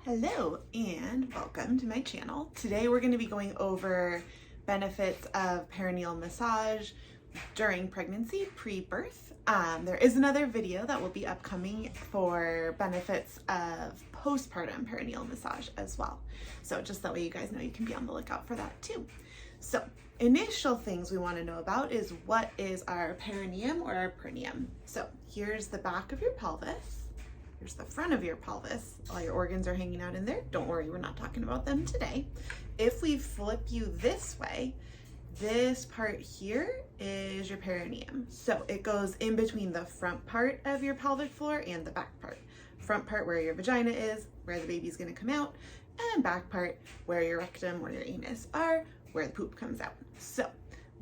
Hello and welcome to my channel. Today we're going to be going over benefits of perineal massage during pregnancy, pre-birth. There is another video that will be upcoming for benefits of postpartum perineal massage as well. So just that way you guys know you can be on the lookout for that too. So initial things we want to know about is what is our perineum or our perineum. So here's the back of your pelvis. Here's the front of your pelvis. All your organs are hanging out in there. Don't worry, we're not talking about them today. If we flip you this way, this part here is your perineum. So it goes in between the front part of your pelvic floor and the back part. Front part where your vagina is, where the baby's gonna come out, and back part where your rectum or your anus are, where the poop comes out. So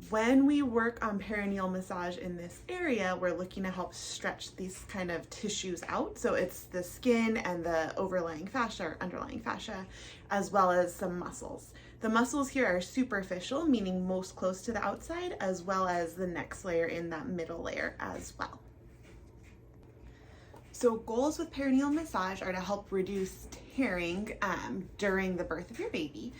when we work on perineal massage in this area, we're looking to help stretch these kind of tissues out. So it's the skin and the overlying fascia or underlying fascia, as well as some muscles. The muscles here are superficial, meaning most close to the outside, as well as the next layer in that middle layer as well. So goals with perineal massage are to help reduce tearing during the birth of your baby.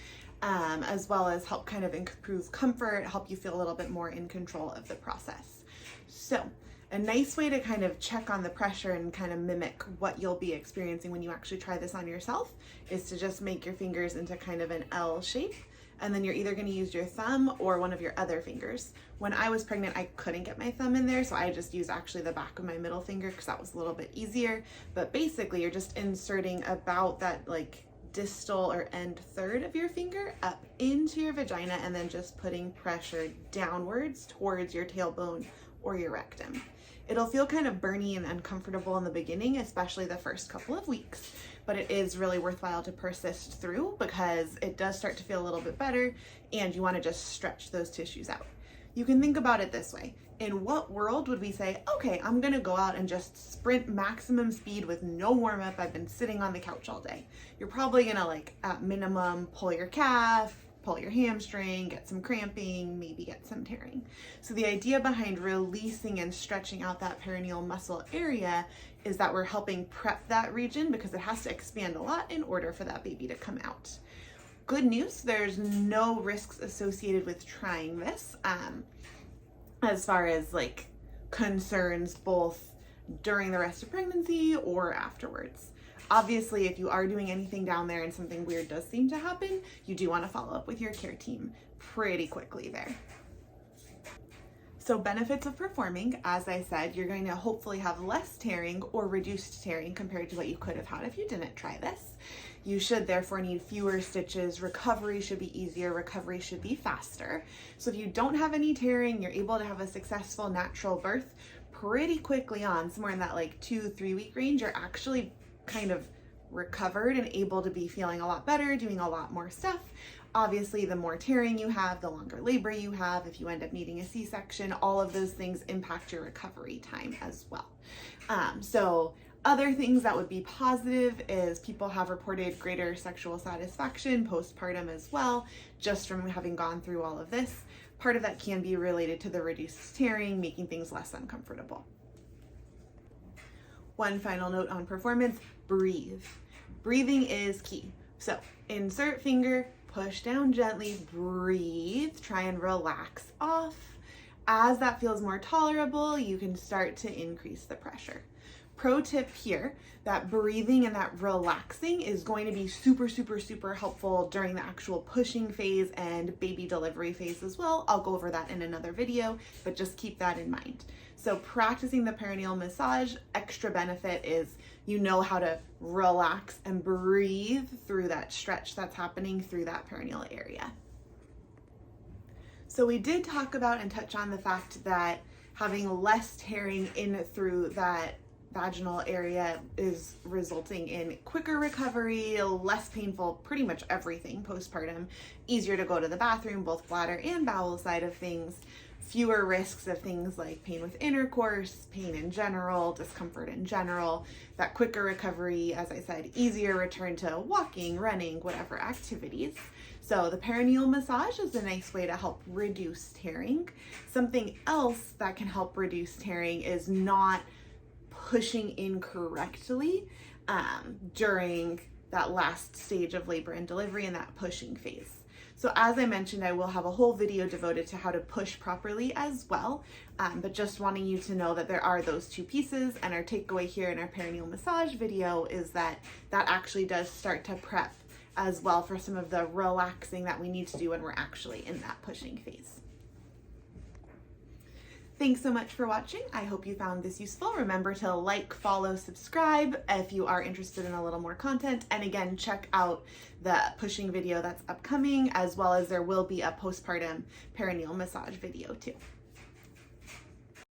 As well as help kind of improve comfort, help you feel a little bit more in control of the process. So a nice way to kind of check on the pressure and kind of mimic what you'll be experiencing when you actually try this on yourself is to just make your fingers into kind of an L shape. And then you're either going to use your thumb or one of your other fingers. When I was pregnant, I couldn't get my thumb in there, so I just used actually the back of my middle finger because that was a little bit easier. But basically, you're just inserting about that like distal or end third of your finger up into your vagina and then just putting pressure downwards towards your tailbone or your rectum. It'll feel kind of burny and uncomfortable in the beginning, especially the first couple of weeks, but it is really worthwhile to persist through because it does start to feel a little bit better and you want to just stretch those tissues out. You can think about it this way. In what world would we say, okay, I'm gonna go out and just sprint maximum speed with no warm up, I've been sitting on the couch all day? You're probably gonna like at minimum pull your calf, pull your hamstring, get some cramping, maybe get some tearing. So the idea behind releasing and stretching out that perineal muscle area is that we're helping prep that region because it has to expand a lot in order for that baby to come out. Good news, there's no risks associated with trying this as far as like concerns both during the rest of pregnancy or afterwards. Obviously, if you are doing anything down there and something weird does seem to happen, you do want to follow up with your care team pretty quickly there. So benefits of performing, as I said, you're going to hopefully have less tearing or reduced tearing compared to what you could have had if you didn't try this. You should therefore need fewer stitches. Recovery should be easier. Recovery should be faster. So if you don't have any tearing, you're able to have a successful natural birth pretty quickly on, somewhere in that like 2-3 week range, you're actually kind of recovered and able to be feeling a lot better, doing a lot more stuff. Obviously, the more tearing you have, the longer labor you have, if you end up needing a C-section, all of those things impact your recovery time as well. So other things that would be positive is people have reported greater sexual satisfaction postpartum as well, just from having gone through all of this. Part of that can be related to the reduced tearing, making things less uncomfortable. One final note on performance, breathe. Breathing is key. So insert finger, push down gently, breathe, try and relax off. As that feels more tolerable, you can start to increase the pressure. Pro tip here, that breathing and that relaxing is going to be super, super, super helpful during the actual pushing phase and baby delivery phase as well. I'll go over that in another video, but just keep that in mind. So practicing the perineal massage, extra benefit is you know how to relax and breathe through that stretch that's happening through that perineal area. So we did talk about and touch on the fact that having less tearing in through that vaginal area is resulting in quicker recovery, less painful, pretty much everything postpartum, easier to go to the bathroom, both bladder and bowel side of things, fewer risks of things like pain with intercourse, pain in general, discomfort in general, that quicker recovery, as I said, easier return to walking, running, whatever activities. So the perineal massage is a nice way to help reduce tearing. Something else that can help reduce tearing is not pushing incorrectly during that last stage of labor and delivery and that pushing phase. So as I mentioned, I will have a whole video devoted to how to push properly as well, but just wanting you to know that there are those two pieces, and our takeaway here in our perineal massage video is that that actually does start to prep as well for some of the relaxing that we need to do when we're actually in that pushing phase. Thanks so much for watching. I hope you found this useful. Remember to like, follow, subscribe if you are interested in a little more content. And again, check out the pushing video that's upcoming, as well as there will be a postpartum perineal massage video too.